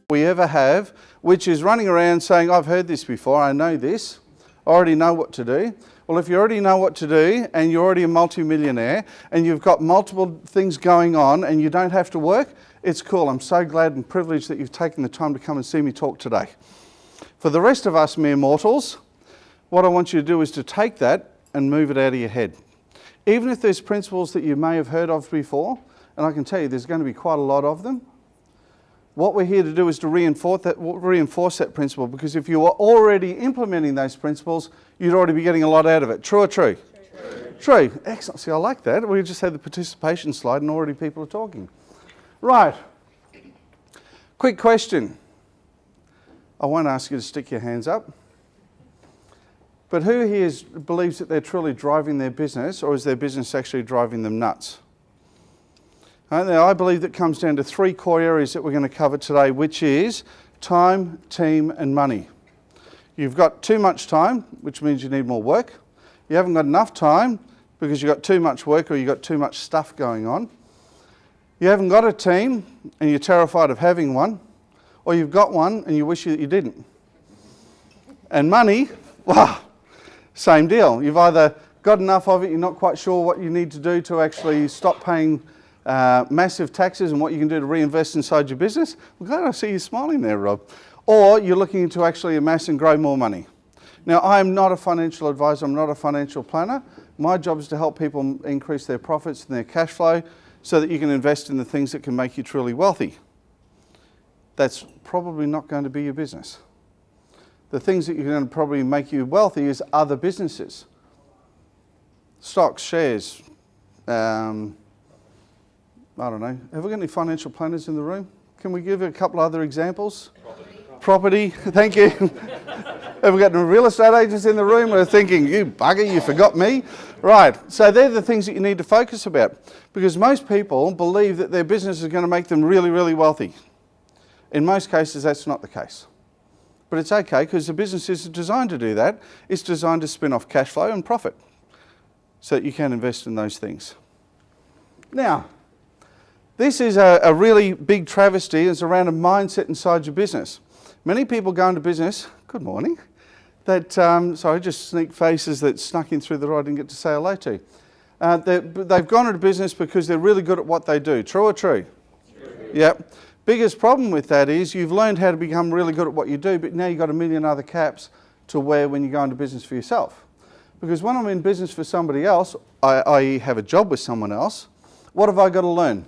we ever have, which is running around saying, I've heard this before, I know this, I already know what to do. Well, if you already know what to do and you're already a multi-millionaire and you've got multiple things going on and you don't have to work, it's cool. I'm so glad and privileged that you've taken the time to come and see me talk today. For the rest of us mere mortals, what I want you to do is to take that and move it out of your head. Even if there's principles that you may have heard of before, and I can tell you there's going to be quite a lot of them, what we're here to do is to reinforce that principle, because if you are already implementing those principles, you'd already be getting a lot out of it. True or true? True. Excellent. See, I like that. We just had the participation slide and already people are talking. Right. Quick question. I won't ask you to stick your hands up. But who here believes that they're truly driving their business, or is their business actually driving them nuts? Now, I believe that comes down to three core areas that we're going to cover today, which is time, team, and money. You've got too much time, which means you need more work. You haven't got enough time because you've got too much work or you've got too much stuff going on. You haven't got a team and you're terrified of having one, or you've got one and you wish that you didn't. And money, wow, same deal. You've either got enough of it, you're not quite sure what you need to do to actually stop paying massive taxes and what you can do to reinvest inside your business. I'm glad I see you smiling there, Rob. Or you're looking to actually amass and grow more money. Now, I'm not a financial advisor, I'm not a financial planner. My job is to help people increase their profits and their cash flow so that you can invest in the things that can make you truly wealthy. That's probably not going to be your business. The things that are going to probably make you wealthy is other businesses. Stocks, shares, I don't know. Have we got any financial planners in the room? Can we give a couple other examples? Property. Thank you. Have we got any real estate agents in the room who are thinking, you bugger, you forgot me? Right. So they're the things that you need to focus about, because most people believe that their business is going to make them really, really wealthy. In most cases, that's not the case. But it's okay, because the business is designed to do that. It's designed to spin off cash flow and profit so that you can invest in those things. Now, this is a really big travesty. It's around a mindset inside your business. Many people go into business, good morning, that, sorry, just sneak faces that snuck in through the door I didn't get to say hello to. They've gone into business because they're really good at what they do. True or true? True. Yep. Biggest problem with that is you've learned how to become really good at what you do, but now you've got a million other caps to wear when you go into business for yourself. Because when I'm in business for somebody else, i.e. have a job with someone else, what have I got to learn?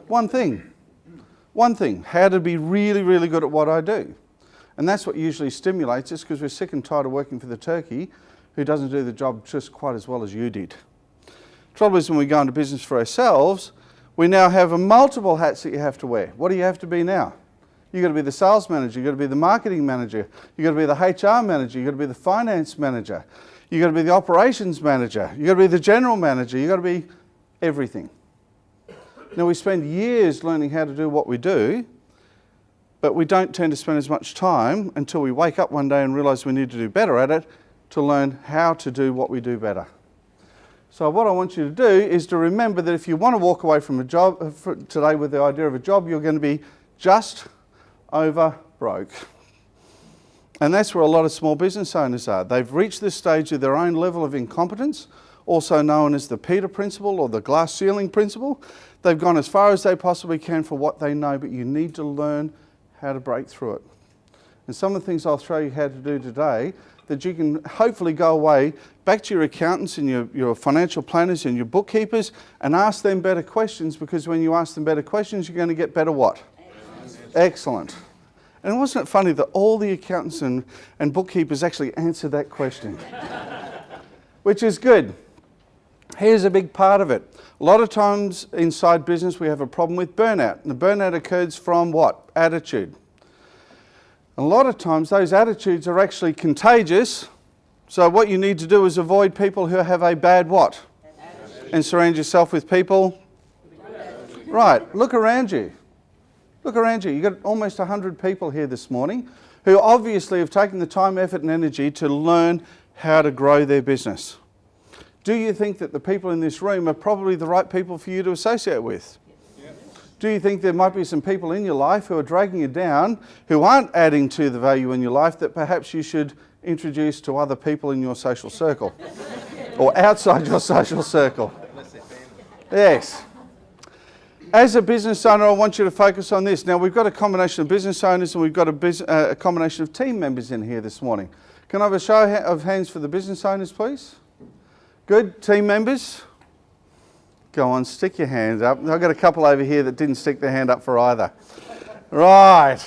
One thing. One thing. How to be really, really good at what I do. And that's what usually stimulates us, because we're sick and tired of working for the turkey who doesn't do the job just quite as well as you did. Trouble is, when we go into business for ourselves, we now have multiple hats that you have to wear. What do you have to be now? You've got to be the sales manager, you've got to be the marketing manager, you've got to be the HR manager, you've got to be the finance manager, you've got to be the operations manager, you've got to be the general manager, you've got to be everything. Now, we spend years learning how to do what we do, but we don't tend to spend as much time until we wake up one day and realise we need to do better at it to learn how to do what we do better. So what I want you to do is to remember that if you want to walk away from a job today with the idea of a job, you're going to be just over broke. And that's where a lot of small business owners are. They've reached this stage of their own level of incompetence, also known as the Peter principle or the glass ceiling principle. They've gone as far as they possibly can for what they know, but you need to learn how to break through it. And some of the things I'll show you how to do today, that you can hopefully go away back to your accountants and your financial planners and your bookkeepers and ask them better questions, because when you ask them better questions, you're going to get better what? Excellent. And wasn't it funny that all the accountants and bookkeepers actually answered that question? Which is good. Here's a big part of it. A lot of times inside business we have a problem with burnout. And the burnout occurs from what? Attitude. A lot of times those attitudes are actually contagious. So what you need to do is avoid people who have a bad what? Attitude. And surround yourself with people. Right, look around you. Look around you. You've got almost 100 people here this morning who obviously have taken the time, effort and energy to learn how to grow their business. Do you think that the people in this room are probably the right people for you to associate with? Yep. Do you think there might be some people in your life who are dragging you down, who aren't adding to the value in your life, that perhaps you should introduce to other people in your social circle or outside your social circle? Yes. As a business owner, I want you to focus on this. Now, we've got a combination of business owners and we've got a combination of team members in here this morning. Can I have a show of hands for the business owners, please? Good. Team members? Go on, stick your hands up. I've got a couple over here that didn't stick their hand up for either. Right.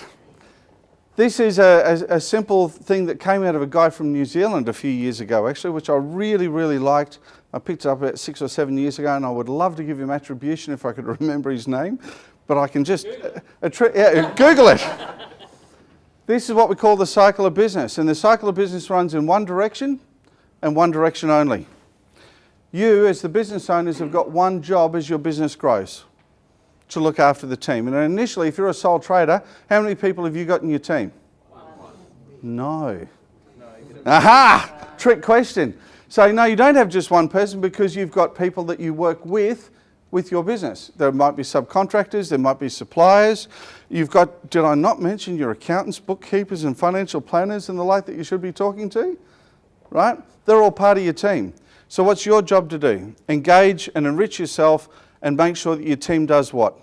This is a simple thing that came out of a guy from New Zealand a few years ago, actually, which I really, really liked. I picked it up about 6 or 7 years ago, and I would love to give him attribution if I could remember his name, but I can just Google it. This is what we call the cycle of business, and the cycle of business runs in one direction and one direction only. You, as the business owners, have got one job as your business grows, to look after the team. And initially, if you're a sole trader, how many people have you got in your team? No. Aha! Trick question. So no, you don't have just one person, because you've got people that you work with your business. There might be subcontractors, there might be suppliers. You've got, did I not mention your accountants, bookkeepers and financial planners and the like that you should be talking to? Right? They're all part of your team. So what's your job to do? Engage and enrich yourself and make sure that your team does what?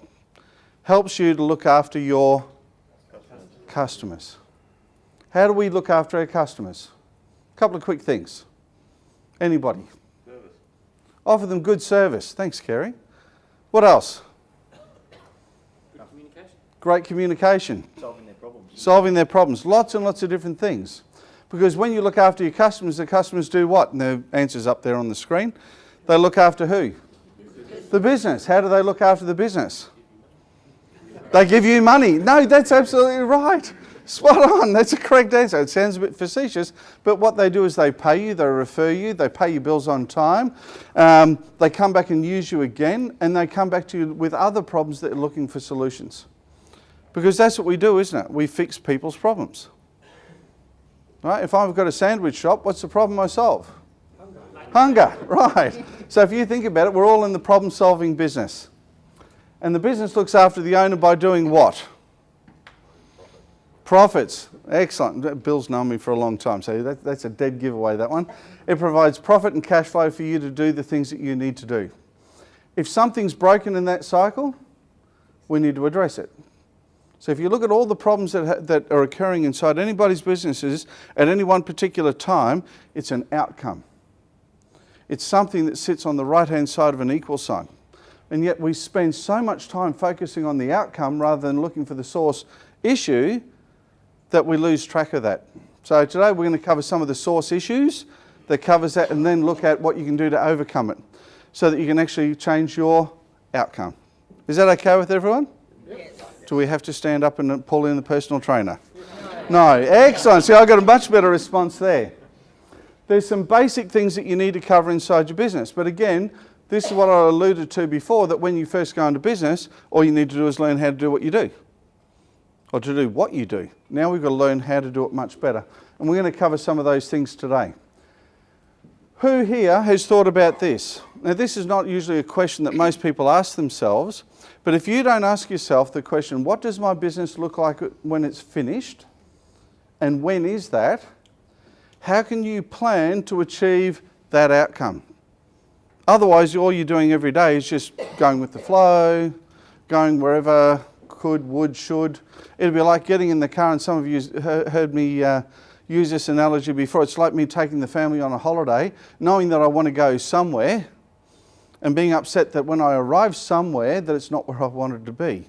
Helps you to look after your customers. How do we look after our customers? A couple of quick things. Anybody? Service. Offer them good service. Thanks, Kerry. What else? Communication. Great communication. Solving their problems. Solving their problems. Lots and lots of different things. Because when you look after your customers, the customers do what? And the answer's up there on the screen. They look after who? The business. How do they look after the business? They give you money. No, that's absolutely right. Spot on. That's a correct answer. It sounds a bit facetious, but what they do is they pay you, they refer you, they pay your bills on time, they come back and use you again, and they come back to you with other problems that are looking for solutions. Because that's what we do, isn't it? We fix people's problems. Right? If I've got a sandwich shop, what's the problem I solve? Hunger, right. So if you think about it, we're all in the problem-solving business. And the business looks after the owner by doing what? Profits. Excellent. Bill's known me for a long time, so that's a dead giveaway, that one. It provides profit and cash flow for you to do the things that you need to do. If something's broken in that cycle, we need to address it. So if you look at all the problems that are occurring inside anybody's businesses at any one particular time, it's an outcome. It's something that sits on the right-hand side of an equal sign. And yet we spend so much time focusing on the outcome rather than looking for the source issue that we lose track of that. So today we're going to cover some of the source issues that covers that, and then look at what you can do to overcome it so that you can actually change your outcome. Is that okay with everyone? Yes. Do we have to stand up and pull in the personal trainer? No. Excellent. See, I got a much better response there. There's some basic things that you need to cover inside your business. But again, this is what I alluded to before, that when you first go into business, all you need to do is learn how to do what you do. Or to do what you do. Now we've got to learn how to do it much better. And we're going to cover some of those things today. Who here has thought about this? Now, this is not usually a question that most people ask themselves, but if you don't ask yourself the question, what does my business look like when it's finished? And when is that? How can you plan to achieve that outcome? Otherwise, all you're doing every day is just going with the flow, going wherever could, would, should. It'd be like getting in the car, and some of you heard me use this analogy before. It's like me taking the family on a holiday, knowing that I want to go somewhere, and being upset that when I arrive somewhere that it's not where I wanted to be.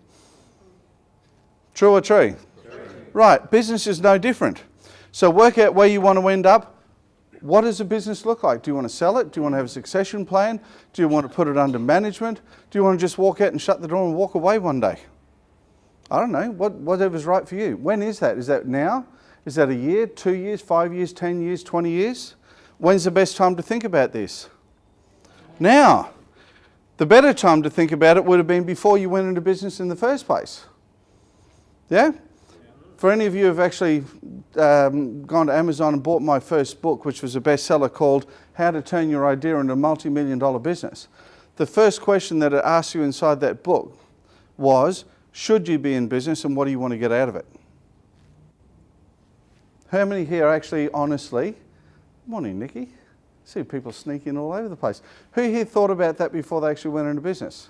True or true? True. Right, business is no different. So work out where you want to end up. What does a business look like? Do you want to sell it? Do you want to have a succession plan? Do you want to put it under management? Do you want to just walk out and shut the door and walk away one day? I don't know, whatever's right for you. When is that? Is that now? Is that a year, 2 years, 5 years, 10 years, 20 years? When's the best time to think about this? Now. The better time to think about it would have been before you went into business in the first place. Yeah? For any of you who have actually gone to Amazon and bought my first book, which was a bestseller called How to Turn Your Idea into a Multi-Million-Dollar Business, the first question that it asks you inside that book was, should you be in business and what do you want to get out of it? How many here actually honestly, morning Nikki, see people sneaking all over the place. Who here thought about that before they actually went into business?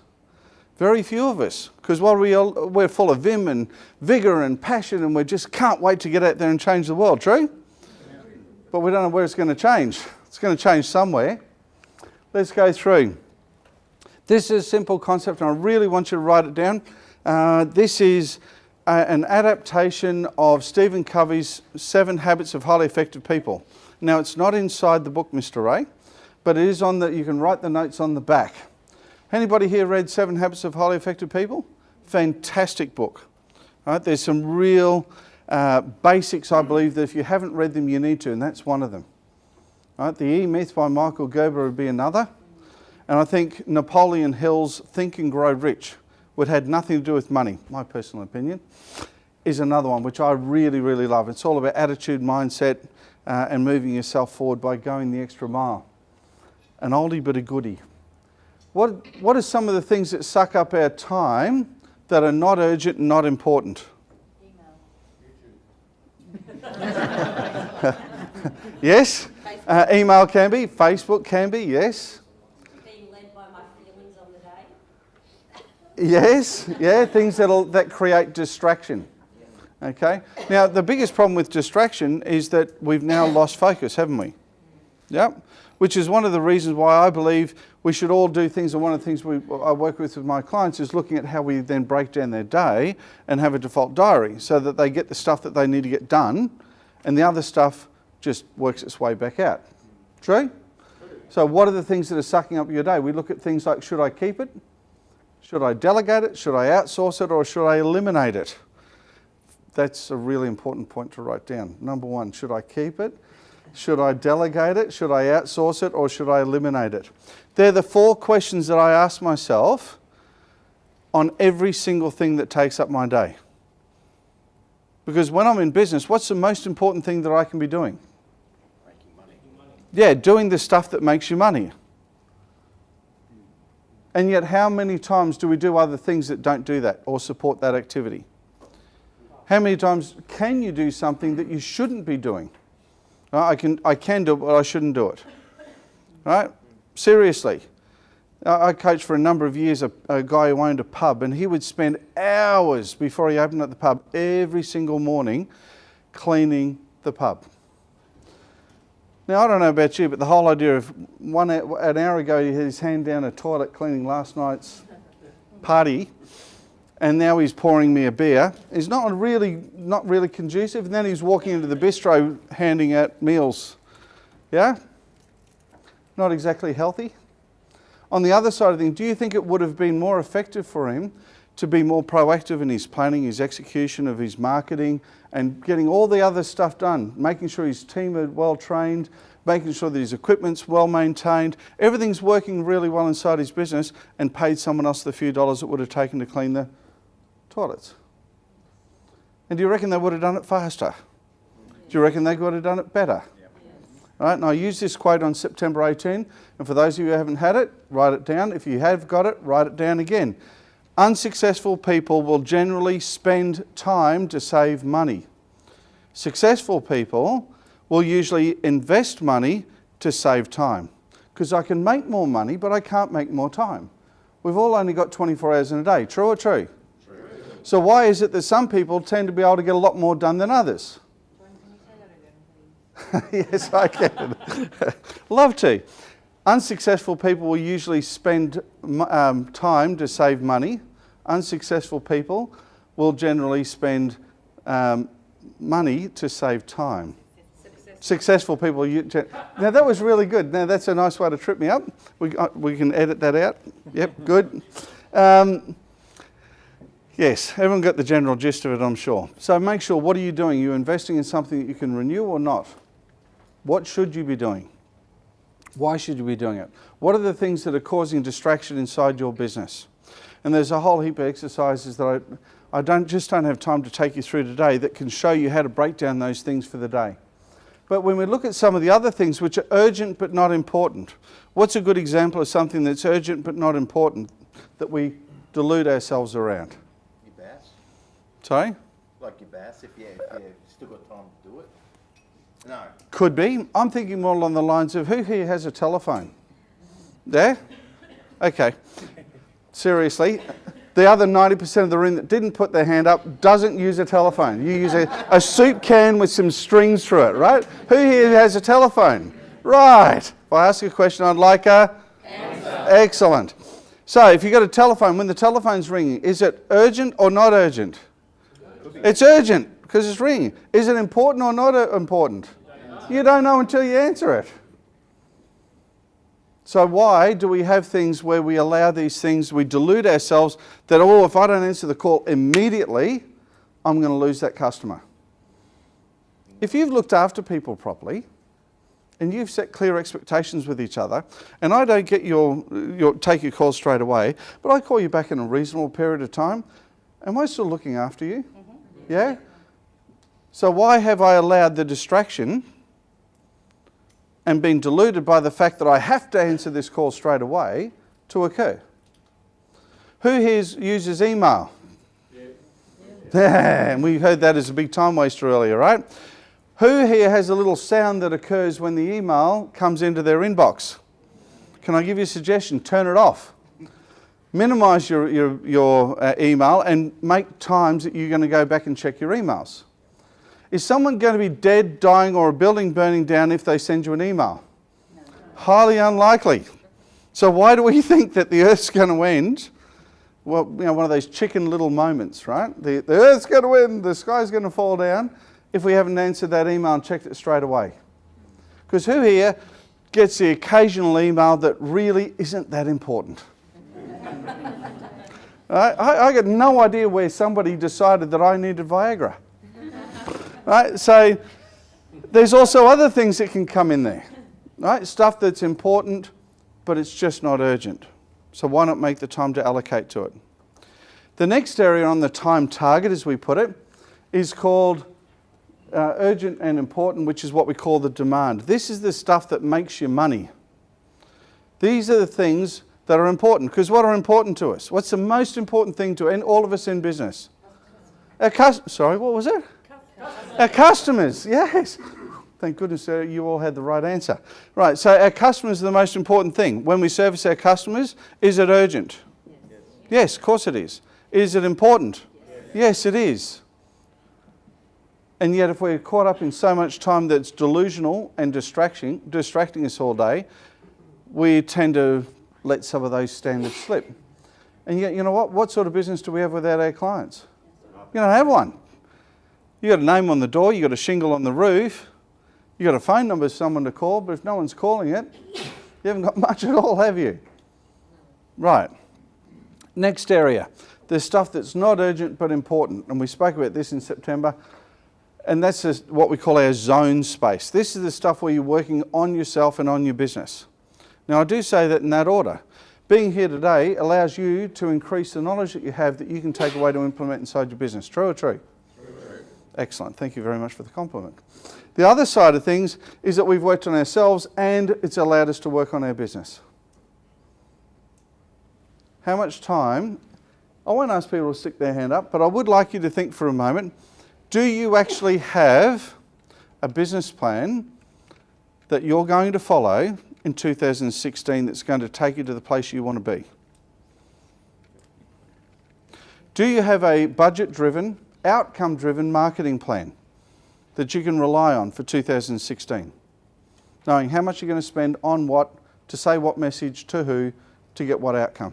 Very few of us, because while we're full of vim and vigour and passion and we just can't wait to get out there and change the world, true? Yeah. But we don't know where it's going to change. It's going to change somewhere. Let's go through. This is a simple concept and I really want you to write it down. This is an adaptation of Stephen Covey's 7 Habits of Highly Effective People. Now it's not inside the book, Mr. Ray, but it is on you can write the notes on the back. Anybody here read 7 Habits of Highly Effective People? Fantastic book. Right, there's some real basics, I believe, that if you haven't read them, you need to, and that's one of them. Right, the E-Myth by Michael Gerber would be another. And I think Napoleon Hill's Think and Grow Rich, which had nothing to do with money, my personal opinion, is another one, which I really, really love. It's all about attitude, mindset, and moving yourself forward by going the extra mile. An oldie but a goodie. What are some of the things that suck up our time that are not urgent and not important? Email. Yes. Email can be. Facebook can be. Yes. Being led by my feelings on the day. Yes. Yeah. Things that create distraction. Okay. Now the biggest problem with distraction is that we've now lost focus, haven't we? Yep. Which is one of the reasons why I believe we should all do things, and one of the things I work with my clients is looking at how we then break down their day and have a default diary so that they get the stuff that they need to get done and the other stuff just works its way back out. True? So what are the things that are sucking up your day? We look at things like, should I keep it? Should I delegate it? Should I outsource it? Or should I eliminate it? That's a really important point to write down. Number 1, should I keep it? Should I delegate it? Should I outsource it? Or should I eliminate it? They're the 4 questions that I ask myself on every single thing that takes up my day. Because when I'm in business, what's the most important thing that I can be doing? Making money. Yeah, doing the stuff that makes you money. And yet how many times do we do other things that don't do that or support that activity? How many times can you do something that you shouldn't be doing? I can do it, but I shouldn't do it. Right? Seriously. I coached for a number of years a guy who owned a pub, and he would spend hours before he opened up the pub every single morning cleaning the pub. Now, I don't know about you, but the whole idea of an hour ago he had his hand down a toilet cleaning last night's party, and now he's pouring me a beer, is not really conducive. And then he's walking into the bistro handing out meals. Yeah? Not exactly healthy. On the other side of things, do you think it would have been more effective for him to be more proactive in his planning, his execution of his marketing, and getting all the other stuff done, making sure his team are well trained, making sure that his equipment's well maintained, everything's working really well inside his business, and paid someone else the few dollars it would have taken to clean the toilets? And do you reckon they would have done it faster? Do you reckon they would have done it better? Right, and I use this quote on September 18, and for those of you who haven't had it, write it down. If you have got it, write it down again. Unsuccessful people will generally spend time to save money. Successful people will usually invest money to save time. Because I can make more money, but I can't make more time. We've all only got 24 hours in a day. True or true? True. So why is it that some people tend to be able to get a lot more done than others? Yes, I can. Love to. Unsuccessful people will usually spend time to save money. Unsuccessful people will generally spend money to save time. Successful people. Now that was really good. Now that's a nice way to trip me up. We can edit that out. Yep, good. Yes, everyone got the general gist of it, I'm sure. So make sure, what are you doing? Are you investing in something that you can renew or not? What should you be doing? Why should you be doing it? What are the things that are causing distraction inside your business? And there's a whole heap of exercises that I don't have time to take you through today that can show you how to break down those things for the day. But when we look at some of the other things which are urgent but not important, what's a good example of something that's urgent but not important that we delude ourselves around? Your bass. Sorry? Like your bass, if you still got time to do it. No. Could be. I'm thinking more along the lines of who here has a telephone? There? Okay. Seriously. The other 90% of the room that didn't put their hand up doesn't use a telephone. You use a soup can with some strings through it, right? Who here has a telephone? Right. If I ask a question, I'd like a answer. Excellent. So if you've got a telephone, when the telephone's ringing, is it urgent or not urgent? It's urgent because it's ringing. Is it important or not important? You don't know until you answer it. So why do we have things where we allow these things, we delude ourselves that, oh, if I don't answer the call immediately, I'm going to lose that customer. If you've looked after people properly and you've set clear expectations with each other, and I don't get take your call straight away, but I call you back in a reasonable period of time, am I still looking after you? Yeah? So why have I allowed the distraction and been deluded by the fact that I have to answer this call straight away to occur? Who here uses email? Yeah. And we heard that as a big time waster earlier, right? Who here has a little sound that occurs when the email comes into their inbox? Can I give you a suggestion? Turn it off. Minimise your email and make times that you're going to go back and check your emails. Is someone going to be dead, dying, or a building burning down if they send you an email? No. Highly unlikely. So why do we think that the earth's going to end? Well, one of those chicken little moments, right? The earth's going to end, the sky's going to fall down if we haven't answered that email and checked it straight away. Because who here gets the occasional email that really isn't that important? I got no idea where somebody decided that I needed Viagra. Right, so there's also other things that can come in there, right? Stuff that's important, but it's just not urgent. So why not make the time to allocate to it? The next area on the time target, as we put it, is called urgent and important, which is what we call the demand. This is the stuff that makes you money. These are the things that are important, because what are important to us? What's the most important thing to all of us in business? Sorry, what was it? Our customers, yes. Thank goodness you all had the right answer. Right, so our customers are the most important thing. When we service our customers, is it urgent? Yes, of course it is. Is it important? Yes, it is. And yet if we're caught up in so much time that's delusional and distracting us all day, we tend to let some of those standards slip. And yet, you know what? What sort of business do we have without our clients? You don't have one. You got a name on the door, you got a shingle on the roof, you got a phone number for someone to call, but if no one's calling it, you haven't got much at all, have you? Right. Next area. There's stuff that's not urgent but important, and we spoke about this in September, and that's what we call our zone space. This is the stuff where you're working on yourself and on your business. Now I do say that in that order. Being here today allows you to increase the knowledge that you have that you can take away to implement inside your business. True or true? Excellent. Thank you very much for the compliment. The other side of things is that we've worked on ourselves and it's allowed us to work on our business. How much time? I won't ask people to stick their hand up, but I would like you to think for a moment. Do you actually have a business plan that you're going to follow in 2016 that's going to take you to the place you want to be? Do you have a budget-driven, outcome-driven marketing plan that you can rely on for 2016? Knowing how much you're going to spend on what, to say what message, to who, to get what outcome.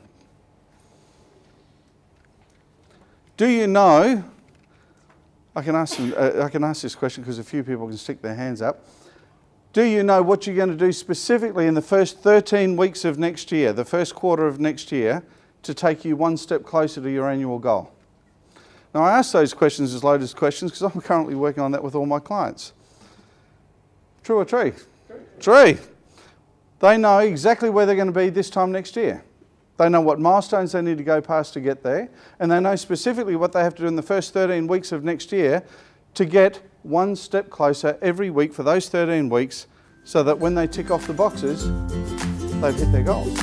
Do you know, I can ask this question because a few people can stick their hands up. Do you know what you're going to do specifically in the first 13 weeks of next year, the first quarter of next year, to take you one step closer to your annual goal? Now, I ask those questions as loaded questions because I'm currently working on that with all my clients. True or true? True. They know exactly where they're going to be this time next year. They know what milestones they need to go past to get there, and they know specifically what they have to do in the first 13 weeks of next year to get one step closer every week for those 13 weeks so that when they tick off the boxes, they've hit their goals.